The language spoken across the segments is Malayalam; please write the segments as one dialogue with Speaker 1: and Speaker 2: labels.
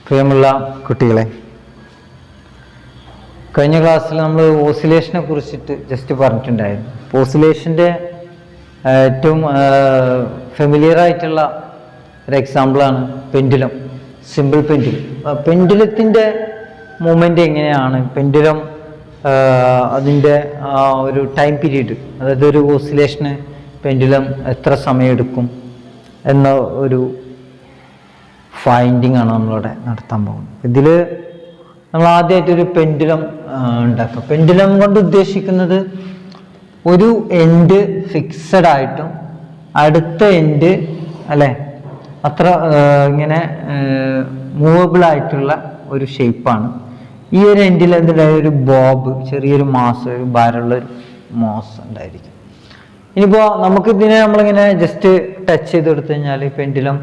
Speaker 1: പ്രിയമുള്ള കുട്ടികളെ, കഴിഞ്ഞ ക്ലാസ്സിൽ നമ്മൾ ഓസിലേഷനെ കുറിച്ചിട്ട് ജസ്റ്റ് പറഞ്ഞിട്ടുണ്ടായിരുന്നു. ഓസിലേഷൻ്റെ ഏറ്റവും ഫെമിലിയർ ആയിട്ടുള്ള ഒരു എക്സാമ്പിളാണ് പെൻഡുലം, സിമ്പിൾ പെൻഡുലം. പെൻഡുലത്തിൻ്റെ മൂവ്മെൻ്റ് എങ്ങനെയാണ്, പെൻഡുലം അതിൻ്റെ ഒരു ടൈം പീരീഡ്, അതായത് ഒരു ഓസിലേഷന് പെൻഡുലം എത്ര സമയമെടുക്കും എന്ന ഒരു ഫൈൻഡിങ് ആണ് നമ്മളിവിടെ നടത്താൻ പോകുന്നത്. ഇതിൽ നമ്മൾ ആദ്യമായിട്ടൊരു പെൻഡുലം ഉണ്ടാക്കുക. പെൻഡുലം കൊണ്ട് ഉദ്ദേശിക്കുന്നത് ഒരു എൻഡ് ഫിക്സഡ് ആയിട്ടും അടുത്ത എൻഡ് അല്ലേ അത്ര ഇങ്ങനെ മൂവബിൾ ആയിട്ടുള്ള ഒരു ഷേപ്പാണ്. ഈ ഒരു എൻഡിൽ എന്തുണ്ടായ ഒരു ബോബ്, ചെറിയൊരു മാസ്, ഒരു ഭാരമുള്ള ഒരു മാസ് ഉണ്ടായിരിക്കും. ഇനിയിപ്പോൾ നമുക്കിതിനെ നമ്മളിങ്ങനെ ജസ്റ്റ് ടച്ച് ചെയ്ത് കൊടുത്തു കഴിഞ്ഞാൽ പെൻഡുലം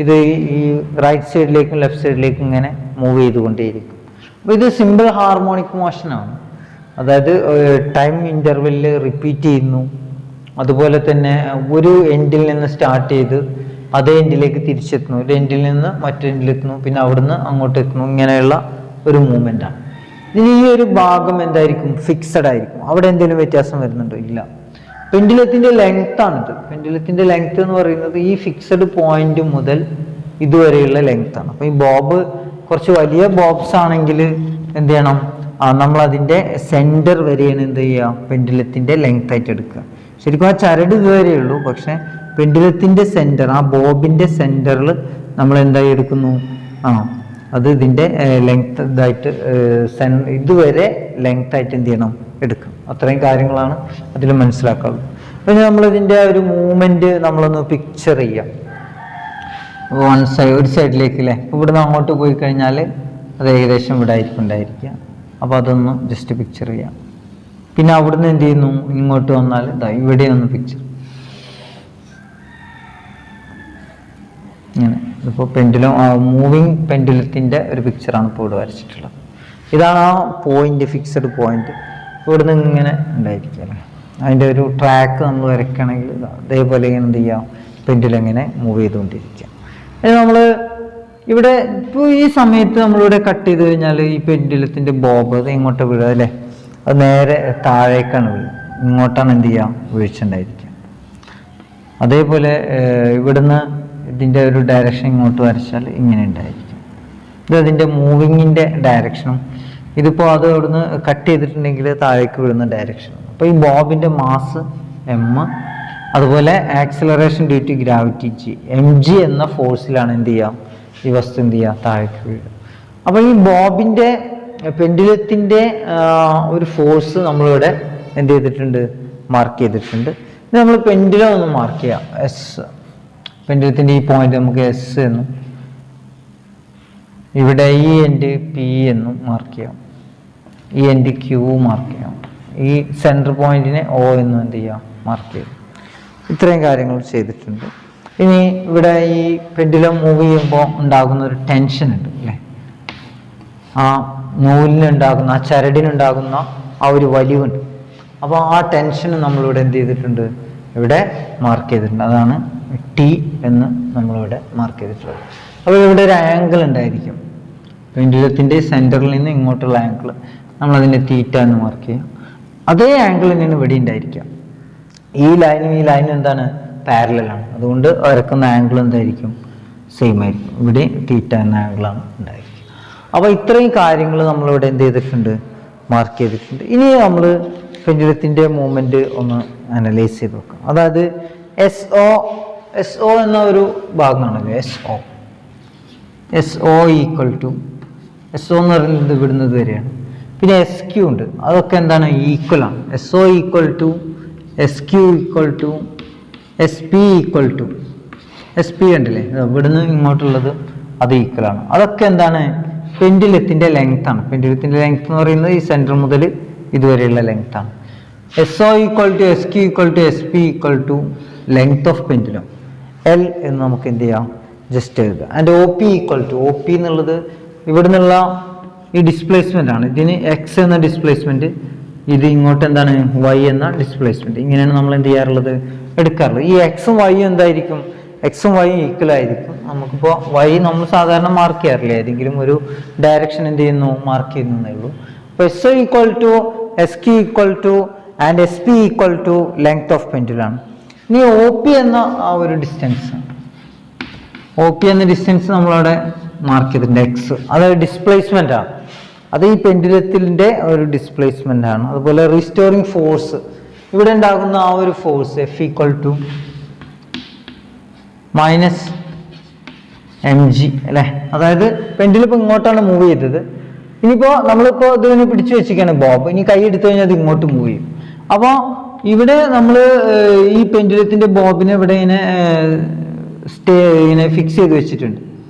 Speaker 1: ഇത് ഈ റൈറ്റ് സൈഡിലേക്കും ലെഫ്റ്റ് സൈഡിലേക്കും ഇങ്ങനെ മൂവ് ചെയ്തുകൊണ്ടേയിരിക്കും. അപ്പോൾ ഇത് സിമ്പിൾ ഹാർമോണിക് മോഷനാണ്, അതായത് ടൈം ഇൻ്റർവെല്ലിൽ റിപ്പീറ്റ് ചെയ്യുന്നു. അതുപോലെ തന്നെ ഒരു എൻഡിൽ നിന്ന് സ്റ്റാർട്ട് ചെയ്ത് അതേ എൻഡിലേക്ക് തിരിച്ചെത്തുന്നു, ഒരു എൻഡിൽ നിന്ന് മറ്റൊരു എൻഡിലെത്തുന്നു, പിന്നെ അവിടുന്ന് അങ്ങോട്ട് എത്തുന്നു. ഇങ്ങനെയുള്ള ഒരു മൂവ്മെൻ്റാണ്. ഇനി ഈ ഒരു ഭാഗം എന്തായിരിക്കും? ഫിക്സഡ് ആയിരിക്കും. അവിടെ എന്തെങ്കിലും വ്യത്യാസം വരുന്നുണ്ടോ? ഇല്ല. പെൻഡുലത്തിൻ്റെ ലെങ്ത് ആണിത്. പെൻഡുലത്തിൻ്റെ ലെങ്ത് എന്ന് പറയുന്നത് ഈ ഫിക്സഡ് പോയിന്റ് മുതൽ ഇതുവരെയുള്ള ലെങ്ത് ആണ്. അപ്പോൾ ഈ ബോബ് കുറച്ച് വലിയ ബോബ്സ് ആണെങ്കിൽ എന്ത് ചെയ്യണം? നമ്മളതിൻ്റെ സെൻറ്റർ വരെയാണ് എന്ത് ചെയ്യുക? പെൻഡുലത്തിൻ്റെ ലെങ്ത് ആയിട്ട് എടുക്കുക. ശരിക്കും ആ ചരട് ഇതുവരെ ഉള്ളൂ, പക്ഷെ പെൻഡുലത്തിൻ്റെ സെൻറ്റർ, ആ ബോബിൻ്റെ സെൻറ്ററിൽ നമ്മൾ എന്തായി എടുക്കുന്നു? അത് ഇതിൻ്റെ ലെങ്ത് ഇതായിട്ട് ഇതുവരെ ലെങ്ത് ആയിട്ട് എന്ത് ചെയ്യണം? എടുക്കും. അത്രയും കാര്യങ്ങളാണ് അതിൽ മനസ്സിലാക്കാവുള്ളൂ. പിന്നെ നമ്മളിതിൻ്റെ ഒരു മൂവ്മെൻറ്റ് നമ്മളൊന്ന് പിക്ചർ ചെയ്യാം. ഒരു സൈഡിലേക്ക് അല്ലേ, ഇവിടുന്ന് അങ്ങോട്ട് പോയി കഴിഞ്ഞാൽ അത് ഏകദേശം ഇവിടെ ആയിരിക്കും ഉണ്ടായിരിക്കുക. അപ്പോൾ അതൊന്ന് ജസ്റ്റ് പിക്ചർ ചെയ്യാം. പിന്നെ അവിടുന്ന് എന്ത് ചെയ്യുന്നു? ഇങ്ങോട്ട് വന്നാൽ ഇതാ ഇവിടെ ഒന്ന് പിക്ചർ ഇങ്ങനെ. ഇതിപ്പോൾ പെൻഡുലം, മൂവിങ് പെൻഡുലത്തിൻ്റെ ഒരു പിക്ചറാണ് ഇപ്പോൾ ഇവിടെ വരച്ചിട്ടുള്ളത്. ഇതാണ് ആ പോയിന്റ്, ഫിക്സഡ് പോയിന്റ്. ഇവിടുന്ന് ഇങ്ങനെ ഉണ്ടായിരിക്കുകയല്ലേ, അതിൻ്റെ ഒരു ട്രാക്ക് നമ്മൾ വരയ്ക്കുകയാണെങ്കിൽ അതേപോലെ ഇങ്ങനെ എന്ത് ചെയ്യാം? പെൻഡുലം ഇങ്ങനെ മൂവ് ചെയ്തുകൊണ്ടിരിക്കുക. നമ്മൾ ഇവിടെ ഇപ്പോൾ ഈ സമയത്ത് നമ്മളിവിടെ കട്ട് ചെയ്ത് കഴിഞ്ഞാൽ ഈ പെൻഡുലത്തിൻ്റെ ബോബ് അത് ഇങ്ങോട്ട് വീഴുക അല്ലേ, അത് നേരെ താഴേക്കാണ് വീഴുക. ഇങ്ങോട്ടാണ് എന്ത് ചെയ്യുക? വീഴ്ചയുണ്ടായിരിക്കുക. അതേപോലെ ഇവിടുന്ന് ഇതിൻ്റെ ഒരു ഡയറക്ഷൻ ഇങ്ങോട്ട് വരച്ചാൽ ഇങ്ങനെ ഉണ്ടായിരിക്കും. ഇത് അതിൻ്റെ മൂവിങ്ങിൻ്റെ ഡയറക്ഷനും. ഇതിപ്പോൾ അത് ഇവിടുന്ന് കട്ട് ചെയ്തിട്ടുണ്ടെങ്കിൽ താഴേക്ക് വീഴുന്ന ഡയറക്ഷൻ. അപ്പോൾ ഈ ബോബിൻ്റെ മാസ് എം, അതുപോലെ acceleration due to gravity g, mg എന്ന ഫോഴ്സിലാണ് എന്ത് ചെയ്യുക? ഈ വസ്തു എന്ത് ചെയ്യുക? താഴേക്ക് വീഴുക. അപ്പോൾ ഈ ബോബിൻ്റെ പെൻഡുലത്തിൻ്റെ ഒരു ഫോഴ്സ് നമ്മളിവിടെ എന്ത് ചെയ്തിട്ടുണ്ട്? മാർക്ക് ചെയ്തിട്ടുണ്ട്. ഇത് നമ്മൾ പെൻഡുലം ഒന്ന് മാർക്ക് ചെയ്യാം. എസ്, പെൻഡുലത്തിൻ്റെ ഈ പോയിന്റ് നമുക്ക് എസ് എന്നും ഇവിടെ ഈ എൻഡ് പി എന്നും മാർക്ക് ചെയ്യാം, ഈ എൻഡ് ക്യൂ മാർക്ക് ചെയ്യാം, ഈ സെൻറ്റർ പോയിന്റിനെ ഒ എന്നും എന്ത് ചെയ്യാം? മാർക്ക് ചെയ്യും. ഇത്രയും കാര്യങ്ങൾ ചെയ്തിട്ടുണ്ട്. ഇനി ഇവിടെ ഈ പെൻഡുലം മൂവ് ചെയ്യുമ്പോൾ ഉണ്ടാകുന്ന ഒരു ടെൻഷൻ ഉണ്ട് അല്ലേ, ആ നൂലിനുണ്ടാകുന്ന, ആ ചരടിനുണ്ടാകുന്ന ആ ഒരു വലിവുണ്ട്. അപ്പോൾ ആ ടെൻഷൻ നമ്മളിവിടെ എന്ത് ചെയ്തിട്ടുണ്ട്? ഇവിടെ മാർക്ക് ചെയ്തിട്ടുണ്ട്. അതാണ് ടി എന്ന് നമ്മളിവിടെ മാർക്ക് ചെയ്തിട്ടുള്ളത്. അപ്പോൾ ഇവിടെ ഒരു ആംഗിൾ ഉണ്ടായിരിക്കും. പെൻഡുലത്തിൻ്റെ സെൻറ്ററിൽ നിന്ന് ഇങ്ങോട്ടുള്ള ആംഗിൾ നമ്മളതിൻ്റെ തീറ്റ എന്ന് മാർക്ക് ചെയ്യാം. അതേ ആംഗിൾ തന്നെയാണ് ഇവിടെ ഉണ്ടായിരിക്കുക. ഈ ലൈനും എന്താണ്? പാരലലാണ്. അതുകൊണ്ട് വരക്കുന്ന ആംഗിൾ എന്തായിരിക്കും? സെയിം ആയിരിക്കും. ഇവിടെ തീറ്റ എന്ന ആംഗിളാണ് ഉണ്ടായിരിക്കുക. അപ്പോൾ ഇത്രയും കാര്യങ്ങൾ നമ്മളിവിടെ എന്ത് ചെയ്തിട്ടുണ്ട്? മാർക്ക് ചെയ്തിട്ടുണ്ട്. ഇനി നമ്മൾ പെൻഡുലത്തിൻ്റെ മൂവ്മെൻറ്റ് ഒന്ന് അനലൈസ് ചെയ്ത് നോക്കാം. അതായത് എസ് ഒ എന്ന ഒരു ഭാഗമാണല്ലോ, S O equal to, S O എന്ന് പറയുന്നത് ഇവിടുന്നത് വരെയാണ്. പിന്നെ എസ് ക്യൂ ഉണ്ട്, അതൊക്കെ എന്താണ്? ഈക്വൽ ആണ്. S O equal to S Q equal to S P equal to, S P ഉണ്ടല്ലേ ഇവിടുന്ന് ഇങ്ങോട്ടുള്ളത്, അത് ഈക്വൽ ആണ്. അതൊക്കെ എന്താണ്? പെൻഡുലത്തിൻ്റെ ലെങ്ത് ആണ്. പെൻഡുലത്തിൻ്റെ ലെങ്ത് എന്ന് പറയുന്നത് ഈ സെൻറ്റർ മുതൽ ഇതുവരെയുള്ള ലെങ്ത് ആണ്. S O equal to S Q equal to S P equal to length of pendulum L എന്ന് നമുക്ക് എന്ത് ചെയ്യാം? ജസ്റ്റ് എഴുതുക. And O P equal to, O P എന്നുള്ളത് ഇവിടെ നിന്നുള്ള ഈ ഡിസ്പ്ലേസ്മെൻ്റ് ആണ്. ഇതിന് എക്സ് എന്ന ഡിസ്പ്ലേസ്മെൻറ്റ്, ഇത് ഇങ്ങോട്ട് എന്താണ്? വൈ എന്ന ഡിസ്പ്ലേസ്മെൻറ്റ്. ഇങ്ങനെയാണ് നമ്മൾ എന്ത് ചെയ്യാറുള്ളത്? എടുക്കാറുള്ളത്. ഈ എക്സും വൈയും എന്തായിരിക്കും? എക്സും വൈയും ഈക്വൽ ആയിരിക്കും. നമുക്കിപ്പോൾ വൈ നമ്മൾ സാധാരണ മാർക്ക് ചെയ്യാറില്ല, ഏതെങ്കിലും ഒരു ഡയറക്ഷൻ എന്ത് ചെയ്യുന്നു മാർക്ക് ചെയ്യുന്നേ ഉള്ളൂ. അപ്പോൾ S equal to S Q equal to and S P equal to length of പെൻഡുലാണ്. ഇനി ഒ പി എന്ന ആ ഒരു ഡിസ്റ്റൻസ്, ഒ പി എന്ന ഡിസ്റ്റൻസ് നമ്മളവിടെ മാർക്ക് ചെയ്തിട്ടുണ്ട് എക്സ്, അത് ഡിസ്പ്ലേസ്മെന്റ് ആണ്, അത് ഈ പെൻഡുലത്തിന്റെ ഒരു ഡിസ്പ്ലേസ്മെന്റ് ആണ്. അതുപോലെ റീസ്റ്റോറിംഗ് ഫോഴ്സ്, ഇവിടെ ഉണ്ടാകുന്ന ആ ഒരു force F equal to minus M G അല്ലേ. അതായത് പെൻഡുലം ഇപ്പോൾ ഇങ്ങോട്ടാണ് മൂവ് ചെയ്തത്. ഇനിയിപ്പോൾ നമ്മളിപ്പോൾ ഇതിനെ പിടിച്ചു വെച്ചിരിക്കുകയാണ് ബോബ്, ഇനി കൈ എടുത്തു കഴിഞ്ഞാൽ അത് ഇങ്ങോട്ട് മൂവ് ചെയ്യും. അപ്പോൾ ഇവിടെ നമ്മൾ ഈ പെൻഡുലത്തിന്റെ ബോബിനെ ഇവിടെ ഇങ്ങനെ ഫിക്സ് ചെയ്ത് വെച്ചിട്ടുണ്ട്.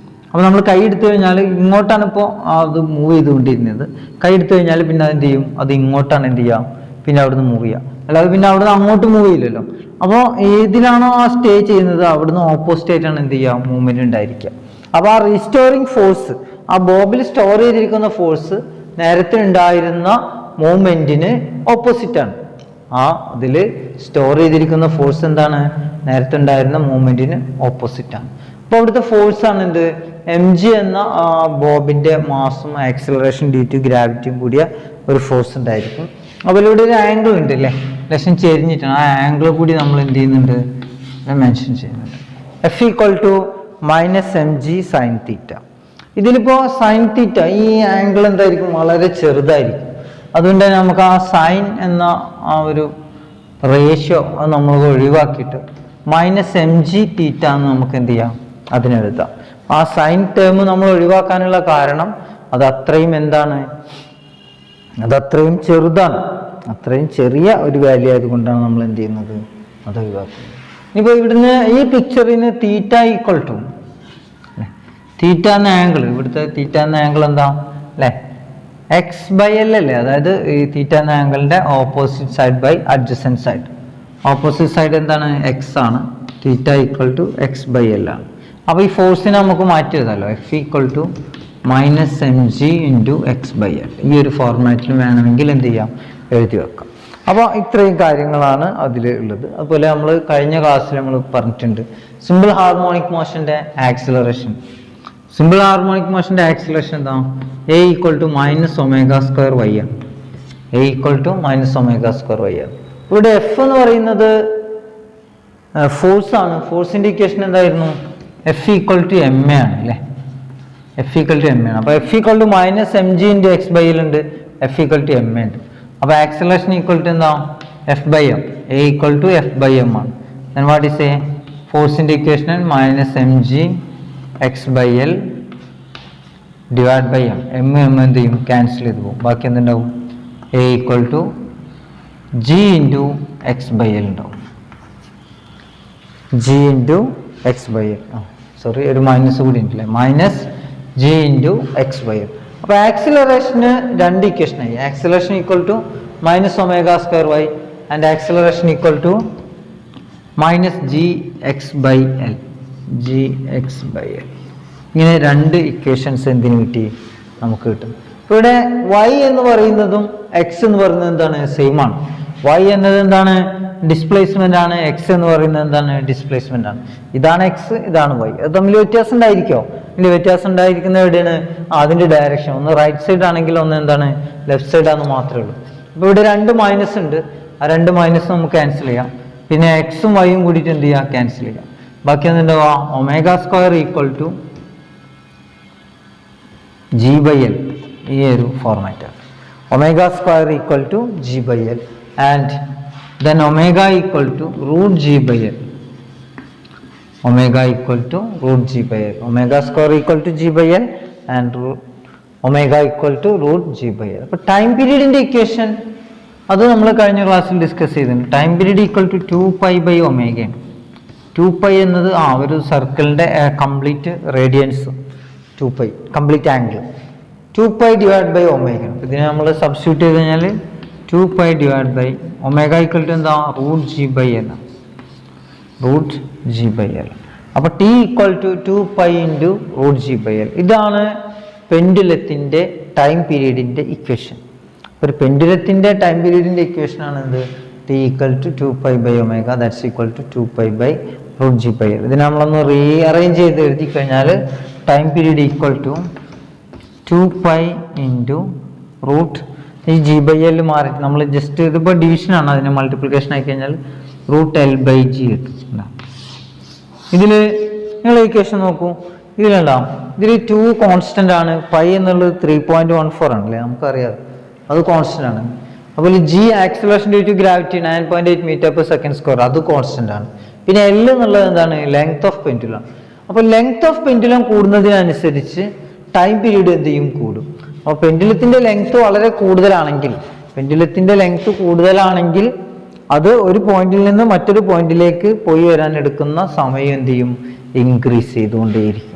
Speaker 1: അപ്പോൾ നമ്മൾ കൈ എടുത്തു കഴിഞ്ഞാൽ ഇങ്ങോട്ടാണ് ഇപ്പോൾ അത് മൂവ് ചെയ്തുകൊണ്ടിരുന്നത്. കൈ എടുത്തു കഴിഞ്ഞാൽ പിന്നെ അത് എന്ത് ചെയ്യും, അത് ഇങ്ങോട്ടാണ് എന്ത് ചെയ്യുക, പിന്നെ അവിടുന്ന് മൂവ് ചെയ്യുക, അല്ലാതെ പിന്നെ അവിടുന്ന് അങ്ങോട്ട് മൂവ് ചെയ്യില്ലല്ലോ. അപ്പോൾ ഏതിലാണോ ആ സ്റ്റേ ചെയ്യുന്നത് അവിടുന്ന് ഓപ്പോസിറ്റ് ആയിട്ടാണ് എന്ത് ചെയ്യുക മൂവ്മെന്റ് ഉണ്ടായിരിക്കുക. അപ്പോൾ ആ റീസ്റ്റോറിംഗ് ഫോഴ്സ്, ആ ബോബിൽ സ്റ്റോർ ചെയ്തിരിക്കുന്ന ഫോഴ്സ് നേരത്തെ ഉണ്ടായിരുന്ന മൂവ്മെന്റിന് ഓപ്പോസിറ്റ് ആണ്. ആ അതിൽ സ്റ്റോർ ചെയ്തിരിക്കുന്ന ഫോഴ്സ് എന്താണ്, നേരത്തെ ഉണ്ടായിരുന്ന മൂവ്മെന്റിന് ഓപ്പോസിറ്റ് ആണ്. അപ്പോൾ അവിടുത്തെ ഫോഴ്സ് ആണ് എന്ത്, എം ജി എന്ന ബോബിന്റെ മാസും ആക്സിലറേഷൻ ഡ്യൂ ടു ഗ്രാവിറ്റിയും കൂടിയ ഒരു ഫോഴ്സ് ഉണ്ടായിരിക്കും. അപ്പോൾ ഇവിടെ ഒരു ആംഗിൾ ഉണ്ട് അല്ലേ, ലക്ഷം ചെരിഞ്ഞിട്ടാണ്, ആ ആംഗിൾ കൂടി നമ്മൾ എന്ത് ചെയ്യുന്നുണ്ട് മെൻഷൻ ചെയ്യുന്നുണ്ട്. F equal to minus M G sine theta. ഇതിലിപ്പോ സൈൻ തീറ്റ ഈ ആംഗിൾ എന്തായിരിക്കും, വളരെ ചെറുതായിരിക്കും. അതുകൊണ്ട് തന്നെ നമുക്ക് ആ സൈൻ എന്ന ആ ഒരു റേഷ്യോ അത് നമ്മൾ ഒഴിവാക്കിയിട്ട് മൈനസ് എം ജി തീറ്റ എന്ന് നമുക്ക് എന്ത് ചെയ്യാം അതിനെഴുതാം. ആ സൈൻ ടേം നമ്മൾ ഒഴിവാക്കാനുള്ള കാരണം അത് അത്രയും എന്താണ്, അത് അത്രയും ചെറുതാണ്, അത്രയും ചെറിയ ഒരു വാല്യൂ ആയതുകൊണ്ടാണ് നമ്മൾ എന്ത് ചെയ്യുന്നത് അത് ഒഴിവാക്കുന്നത്. ഇനിയിപ്പോൾ ഇവിടുന്ന് ഈ പിക്ചറിന് തീറ്റ ഈക്വൽ ടു തീറ്റ എന്ന ആംഗിൾ, ഇവിടുത്തെ തീറ്റ എന്ന ആംഗിൾ എന്താ അല്ലേ, എക്സ് ബൈ എൽ അല്ലേ. അതായത് ഈ തീറ്റ എന്ന ആംഗിളിന്റെ opposite side by adjacent side. Opposite side എന്താണ്, എക്സ് ആണ്. Theta equal to X by L ആണ്. അപ്പോൾ ഈ ഫോഴ്സിനെ നമുക്ക് മാറ്റി എഴുതാമല്ലോ, F equal to minus M G into X by L. ഈ ഒരു ഫോർമാറ്റിൽ വേണമെങ്കിൽ എന്ത് ചെയ്യാം എഴുതി വെക്കാം. അപ്പോൾ ഇത്രയും കാര്യങ്ങളാണ് അതിൽ ഉള്ളത്. അതുപോലെ നമ്മൾ കഴിഞ്ഞ ക്ലാസ്സിൽ നമ്മൾ പറഞ്ഞിട്ടുണ്ട് സിമ്പിൾ ഹാർമോണിക് മോഷന്റെ ആക്സിലറേഷൻ. സിമ്പിൾ ഹാർമോണിക് മോഷന്റെ ആക്സിലറേഷൻ എന്താ, A equal to minus omega square Y ആണ്. A equal to minus omega square Y ആണ്. ഇവിടെ എഫ് എന്ന് പറയുന്നത് ഫോഴ്സ് ആണ്. ഫോഴ്സിന്റെ ഇക്വേഷൻ എന്തായിരുന്നു, F equal to M A ആണ് അല്ലേ. F equal to M A ആണ്. അപ്പോൾ F equal to minus M G into X by L ഉണ്ട്, F equal to M A ഉണ്ട്. അപ്പോൾ ആക്സിലറേഷൻ ഈക്വൽ ടു എന്താ, F by M. A equal to F by M ആണ്. ദെൻ വാട്ട് ഈസ് എ, ഫോഴ്സിന്റെ equation minus M G X by L divide by M. M എന്ത് ചെയ്യും, ക്യാൻസൽ ചെയ്ത് പോകും. ബാക്കി എന്തുണ്ടാവും, A equal to G into X by L ഉണ്ടാവും. G into X by L, sorry ഒരു മൈനസ് കൂടി ഉണ്ടല്ലേ, minus G into X by L. അപ്പോൾ ആക്സിലറേഷന് രണ്ട് ഇക്വേഷനായി. Acceleration equal to minus omega square Y and acceleration equal to minus G X by L. G X by L. ഇങ്ങനെ രണ്ട് ഇക്വേഷൻസ് എന്തിനു കിട്ടി നമുക്ക് കിട്ടും. ഇവിടെ y എന്ന് പറയുന്നതും x എന്ന് പറയുന്നത് എന്താണ്, സെയിം ആണ്. y എന്നത് എന്താണ്, ഡിസ്പ്ലേസ്മെന്റ് ആണ്. x എന്ന് പറയുന്നത് എന്താണ്, ഡിസ്പ്ലേസ്മെന്റ് ആണ്. ഇതാണ് x, ഇതാണ് y. അത് തമ്മിൽ വ്യത്യാസം ഉണ്ടായിരിക്കോ, ഇതിന്റെ വ്യത്യാസം ഉണ്ടായിരിക്കുന്നത് എവിടെയാണ്, അതിന്റെ ഡയറക്ഷൻ. ഒന്ന് റൈറ്റ് സൈഡ് ആണെങ്കിൽ ഒന്ന് എന്താണ്, ലെഫ്റ്റ് സൈഡ് ആണെന്ന് മാത്രമേ ഉള്ളൂ. അപ്പോൾ ഇവിടെ രണ്ട് മൈനസ് ഉണ്ട്, ആ രണ്ട് മൈനസ് നമുക്ക് ക്യാൻസൽ ചെയ്യാം. പിന്നെ എക്സും വൈയും കൂടിയിട്ട് എന്ത് ചെയ്യാം, ക്യാൻസൽ ചെയ്യാം. ബാക്കി എന്തുണ്ടാവുക, omega square equal to G by L. ഈ ഒരു ഫോർമാറ്റാണ്. Omega square equal to G by L and then omega equal to root G by L. Omega equal to root G by L. Omega square equal to G by L and omega equal to root G by L. അപ്പോൾ ടൈം പീരീഡിന്റെ ഇക്വേഷൻ അത് നമ്മൾ കഴിഞ്ഞ ക്ലാസ്സിൽ ഡിസ്കസ് ചെയ്തിട്ടുണ്ട്. Time period equal to 2π by omega. 2π എന്നത് ഒരു സർക്കിളിന്റെ complete radians, 2π complete angle, 2π divide by omega. ഇതിനെ നമ്മൾ സബ്സ്റ്റിറ്റ്യൂട്ട് ചെയ്ത് കഴിഞ്ഞാൽ 2π divide by omega equal to എന്താ, root G by L. Root G by L. അപ്പോൾ T equal to 2π into root G by L. ഇതാണ് പെൻഡുലത്തിന്റെ ടൈം പീരീഡിന്റെ ഇക്വേഷൻ. ഒരു പെൻഡുലത്തിന്റെ ടൈം പീരീഡിന്റെ ഇക്വേഷൻ ആണ് എന്ത്, T equal to 2π by omega, that's equal to 2π by root G by L. ഇതിനെ നമ്മളൊന്ന് റീഅറേഞ്ച് ചെയ്ത് എഴുതി കഴിഞ്ഞാൽ time period equal to 2π into root ഈ ജി ബൈ എൽ മാറിയിട്ട് നമ്മൾ ജസ്റ്റ് ഇതിപ്പോൾ ഡിവിഷനാണ്, അതിന് മൾട്ടിപ്ലിക്കേഷൻ ആയി കഴിഞ്ഞാൽ റൂട്ട് എൽ ബൈ ജി കിട്ടും. ഇതിൽ നിങ്ങൾ ഇക്വേഷൻ നോക്കൂ, ഇതിലുണ്ടാവും ഇതിൽ 2 കോൺസ്റ്റന്റ് ആണ്, പൈ എന്നുള്ളത് 3.14 ആണല്ലേ, നമുക്കറിയാം അത് കോൺസ്റ്റന്റ് ആണ്. അപ്പോൾ G acceleration due to gravity 9.8 metre per second square അത് കോൺസ്റ്റന്റ് ആണ്. പിന്നെ എൽ എന്നുള്ളത് എന്താണ്, ലെങ്ത് ഓഫ് പെൻഡുലം. അപ്പോൾ ലെങ്ത് ഓഫ് പെൻഡുലം കൂടുന്നതിനനുസരിച്ച് ടൈം പീരീഡ് എന്ത് ചെയ്യും, കൂടും. അപ്പോൾ പെൻഡുലത്തിന്റെ ലെങ്ത് വളരെ കൂടുതലാണെങ്കിൽ, അത് ഒരു പോയിന്റിൽ നിന്ന് മറ്റൊരു പോയിന്റിലേക്ക് പോയി വരാൻ എടുക്കുന്ന സമയം എന്ത് ചെയ്യും, ഇൻക്രീസ് ചെയ്തുകൊണ്ടേയിരിക്കും.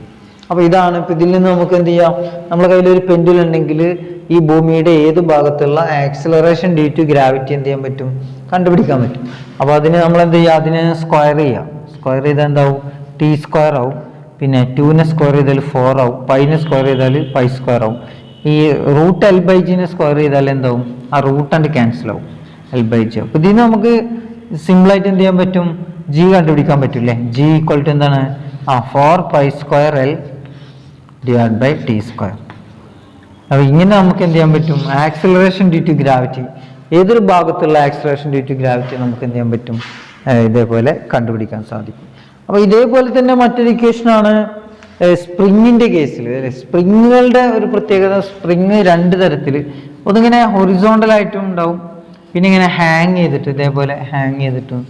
Speaker 1: അപ്പോൾ ഇതാണ്. ഇപ്പം ഇതിൽ നിന്ന് നമുക്ക് എന്ത് ചെയ്യാം, നമ്മുടെ കയ്യിൽ ഒരു പെൻഡുലം ഉണ്ടെങ്കിൽ ഈ ഭൂമിയുടെ ഏത് ഭാഗത്തുള്ള ആക്സിലറേഷൻ ഡ്യൂ ടു ഗ്രാവിറ്റി എന്ത് ചെയ്യാൻ പറ്റും, കണ്ടുപിടിക്കാൻ പറ്റും. അപ്പോൾ അതിന് നമ്മൾ എന്ത് ചെയ്യുക, അതിനെ സ്ക്വയർ ചെയ്താൽ എന്താവും, ടി സ്ക്വയർ ആവും. പിന്നെ 2നെ സ്ക്വയർ ചെയ്താൽ 4 ആവും, പൈനെ സ്ക്വയർ ചെയ്താൽ പൈ സ്ക്വയർ ആവും. ഈ റൂട്ട് എൽ ബൈ ജിനെ സ്ക്വയർ ചെയ്താൽ എന്താവും, ആ റൂട്ട് ആൻഡ് ക്യാൻസൽ ആവും, എൽ ബൈ ജി. അപ്പോൾ ഇതിന് നമുക്ക് സിമ്പിളായിട്ട് എന്ത് ചെയ്യാൻ പറ്റും, ജി കണ്ടുപിടിക്കാൻ പറ്റൂല്ലേ. ജി ഈക്വൽ ടു എന്താണ്, 4π square L divide by T square. അപ്പോൾ ഇങ്ങനെ നമുക്ക് എന്ത് ചെയ്യാൻ പറ്റും, ആക്സിലറേഷൻ ഡ്യൂ ടു ഗ്രാവിറ്റി, ഏതൊരു ഭാഗത്തുള്ള ആക്സിലറേഷൻ ഡ്യൂ ടു ഗ്രാവിറ്റി നമുക്ക് എന്ത് ചെയ്യാൻ പറ്റും, ഇതേപോലെ കണ്ടുപിടിക്കാൻ സാധിക്കും. അപ്പോൾ ഇതേപോലെ തന്നെ മറ്റൊരു ഇക്വേഷനാണ് സ്പ്രിങ്ങിന്റെ കേസിൽ. സ്പ്രിങ്ങുകളുടെ ഒരു പ്രത്യേകത, സ്പ്രിങ് 2 തരത്തിൽ, ഒന്നിങ്ങനെ ഹൊറിസോണ്ടൽ ആയിട്ടും ഉണ്ടാവും, പിന്നെ ഇങ്ങനെ ഹാങ് ചെയ്തിട്ട് ഇതേപോലെ ഹാങ് ചെയ്തിട്ടും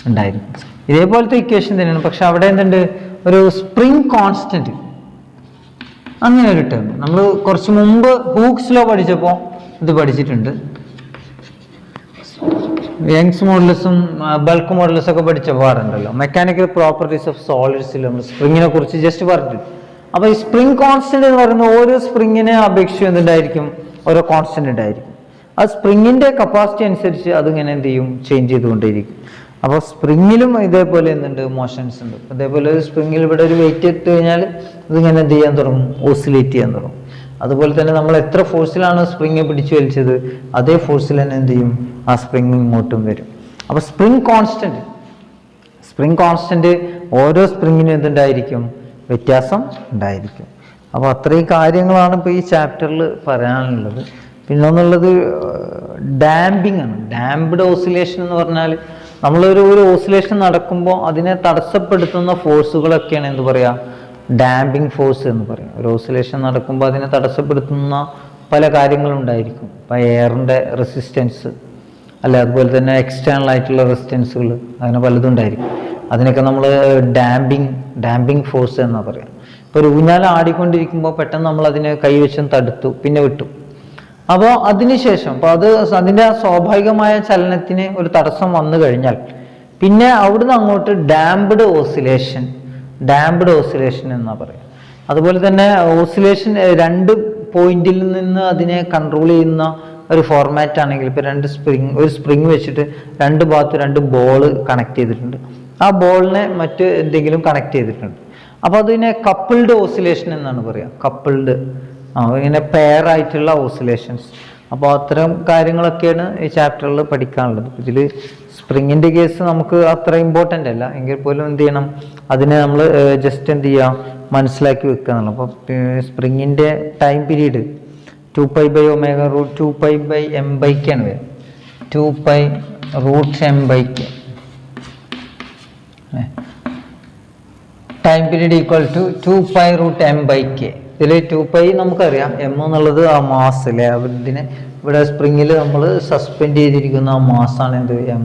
Speaker 1: ഉണ്ടായിരിക്കും. ഇതേപോലത്തെ ഇക്വേഷൻ തന്നെയാണ്, പക്ഷെ അവിടെ എന്തുണ്ട്, ഒരു സ്പ്രിങ് കോൺസ്റ്റന്റ് അങ്ങനെ ഒരു ടേം നമ്മൾ കുറച്ച് മുമ്പ് ഹൂക്സ് ലോ പഠിച്ചപ്പോൾ ഇത് പഠിച്ചിട്ടുണ്ട്. യങ്സ് മോഡുലസും ബൾക്ക് മോഡുലസും ഒക്കെ പഠിച്ച പാടുണ്ടല്ലോ, മെക്കാനിക്കൽ പ്രോപ്പർട്ടീസ് ഓഫ് സോളിഡ്സിൽ നമ്മൾ സ്പ്രിങ്ങിനെ കുറിച്ച് ജസ്റ്റ് പറഞ്ഞിട്ടുണ്ട്. അപ്പോൾ ഈ സ്പ്രിങ് കോൺസ്റ്റന്റ് എന്ന് പറയുന്ന ഓരോ സ്പ്രിങ്ങിനെ അപേക്ഷിച്ച് എന്തുണ്ടായിരിക്കും, ഓരോ കോൺസ്റ്റന്റ് ഉണ്ടായിരിക്കും. ആ സ്പ്രിങ്ങിന്റെ കപ്പാസിറ്റി അനുസരിച്ച് അതിങ്ങനെ എന്ത് ചെയ്യും, ചേഞ്ച് ചെയ്തുകൊണ്ടേയിരിക്കും. അപ്പോൾ സ്പ്രിങ്ങിലും ഇതേപോലെ എന്തുണ്ട്, മോഷൻസ് ഉണ്ട്. അതേപോലെ ഒരു സ്പ്രിങ്ങിൽ ഇവിടെ ഒരു വെയിറ്റ് ഇട്ട് കഴിഞ്ഞാൽ ഇതിങ്ങനെ എന്ത് ചെയ്യാൻ തുടങ്ങും, ഓസിലേറ്റ് ചെയ്യാൻ തുടങ്ങും. അതുപോലെ തന്നെ നമ്മൾ എത്ര ഫോഴ്സിലാണ് സ്പ്രിങ് പിടിച്ചു വലിച്ചത്, അതേ ഫോഴ്സിൽ തന്നെ എന്ത് ചെയ്യും, ആ സ്പ്രിങ് ഇങ്ങോട്ടും വരും. അപ്പോൾ സ്പ്രിങ് കോൺസ്റ്റന്റ് ഓരോ സ്പ്രിങ്ങിനും എന്തുണ്ടായിരിക്കും, വ്യത്യാസം ഉണ്ടായിരിക്കും. അപ്പോൾ അത്രയും കാര്യങ്ങളാണ് ഇപ്പോൾ ഈ ചാപ്റ്ററിൽ പറയാനുള്ളത്. പിന്നെ ഒന്നുള്ളത് ഡാമ്പിങ് ആണ്. ഡാംപ്ഡ് ഓസിലേഷൻ എന്ന് പറഞ്ഞാൽ നമ്മളൊരു ഓസിലേഷൻ നടക്കുമ്പോൾ അതിനെ തടസ്സപ്പെടുത്തുന്ന ഫോഴ്സുകളൊക്കെയാണ് എന്ത് പറയുക, ഡാമ്പിങ് ഫോഴ്സ് എന്ന് പറയും. ഒരു ഓസിലേഷൻ നടക്കുമ്പോൾ അതിനെ തടസ്സപ്പെടുത്തുന്ന പല കാര്യങ്ങളുണ്ടായിരിക്കും. ഇപ്പോൾ എയറിൻ്റെ റെസിസ്റ്റൻസ് അല്ല, അതുപോലെ തന്നെ എക്സ്റ്റേണൽ ആയിട്ടുള്ള റെസിസ്റ്റൻസുകൾ, അങ്ങനെ പലതും ഉണ്ടായിരിക്കും. അതിനൊക്കെ നമ്മൾ ഡാമ്പിങ് ഫോഴ്സ് എന്നാണ് പറയുക. ഇപ്പോൾ ഒരു ഊഞ്ഞാൽ ആടിക്കൊണ്ടിരിക്കുമ്പോൾ പെട്ടെന്ന് നമ്മൾ അതിനെ കൈവശം തടുത്തു, പിന്നെ വിട്ടു. അപ്പോൾ അതിനുശേഷം അതിൻ്റെ ആ സ്വാഭാവികമായ ചലനത്തിന് ഒരു തടസ്സം വന്നു കഴിഞ്ഞാൽ പിന്നെ അവിടുന്ന് അങ്ങോട്ട് ഡാംപ്ഡ് ഓസിലേഷൻ എന്നാ പറയുക. അതുപോലെ തന്നെ ഓസിലേഷൻ 2 പോയിന്റിൽ നിന്ന് അതിനെ കൺട്രോൾ ചെയ്യുന്ന ഒരു ഫോർമാറ്റ് ആണെങ്കിൽ, ഇപ്പോൾ ഒരു സ്പ്രിങ് വെച്ചിട്ട് 2 ഭാഗത്ത് 2 ബോൾ കണക്ട് ചെയ്തിട്ടുണ്ട്, ആ ബോളിനെ മറ്റ് എന്തെങ്കിലും കണക്ട് ചെയ്തിട്ടുണ്ട്. അപ്പോൾ അതിനെ കപ്പിൾഡ് ഓസിലേഷൻ എന്നാണ് പറയുക. കപ്പിൾഡ് ഇങ്ങനെ പെയർ ആയിട്ടുള്ള ഓസിലേഷൻസ്. അപ്പോൾ അത്തരം കാര്യങ്ങളൊക്കെയാണ് ഈ ചാപ്റ്ററിൽ പഠിക്കാനുള്ളത്. ഇതിൽ സ്പ്രിങ്ങിൻ്റെ കേസ് നമുക്ക് അത്ര ഇമ്പോർട്ടൻ്റ് അല്ല, എങ്കിൽ പോലും എന്ത് ചെയ്യണം, അതിനെ നമ്മൾ ജസ്റ്റ് എന്ത് ചെയ്യുക, മനസ്സിലാക്കി വെക്കുക എന്നുള്ളത്. അപ്പോൾ സ്പ്രിങ്ങിൻ്റെ ടൈം പീരീഡ് 2π/ω√2π/m/k ആണ് വരിക. 2π√m/k time period equal to 2π√m/k. ഇതിൽ 2π നമുക്കറിയാം, m എന്നുള്ളത് ആ മാസ് അല്ലേ, ഇതിനെ ഇവിടെ സ്പ്രിങ്ങിൽ നമ്മൾ സസ്പെൻഡ് ചെയ്തിരിക്കുന്ന ആ മാസാണ് എന്ത്, m.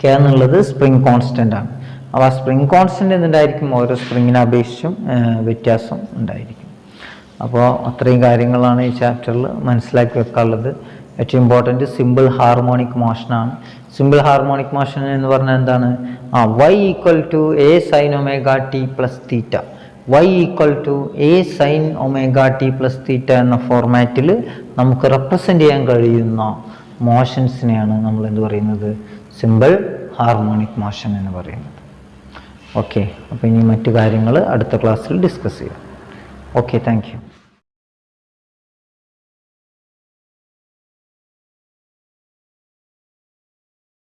Speaker 1: k എന്നുള്ളത് സ്പ്രിങ് കോൺസ്റ്റന്റ് ആണ്. അപ്പോൾ ആ സ്പ്രിങ് കോൺസ്റ്റന്റ് എന്തുണ്ടായിരിക്കും, ഓരോ സ്പ്രിങ്ങിനെ അപേക്ഷിച്ചും വ്യത്യാസം ഉണ്ടായിരിക്കും. അപ്പോൾ അത്രയും കാര്യങ്ങളാണ് ഈ ചാപ്റ്ററിൽ മനസ്സിലാക്കി വെക്കാനുള്ളത്. ഏറ്റവും ഇമ്പോർട്ടൻറ്റ് സിമ്പിൾ ഹാർമോണിക് മോഷനാണ്. സിമ്പിൾ ഹാർമോണിക് മോഷൻ എന്ന് പറഞ്ഞാൽ എന്താണ്, y equal to a sin ωt plus theta, y equal to a sin ωt plus theta എന്ന ഫോർമാറ്റിൽ നമുക്ക് റെപ്രസെൻ്റ് ചെയ്യാൻ കഴിയുന്ന മോഷൻസിനെയാണ് നമ്മൾ എന്ത് പറയുന്നത്, സിമ്പിൾ ഹാർമോണിക് മോഷൻ എന്ന് പറയുന്നത്. ഓക്കെ, അപ്പോൾ ഇനി മറ്റു കാര്യങ്ങൾ അടുത്ത ക്ലാസ്സിൽ ഡിസ്കസ് ചെയ്യാം. Okay, thank you.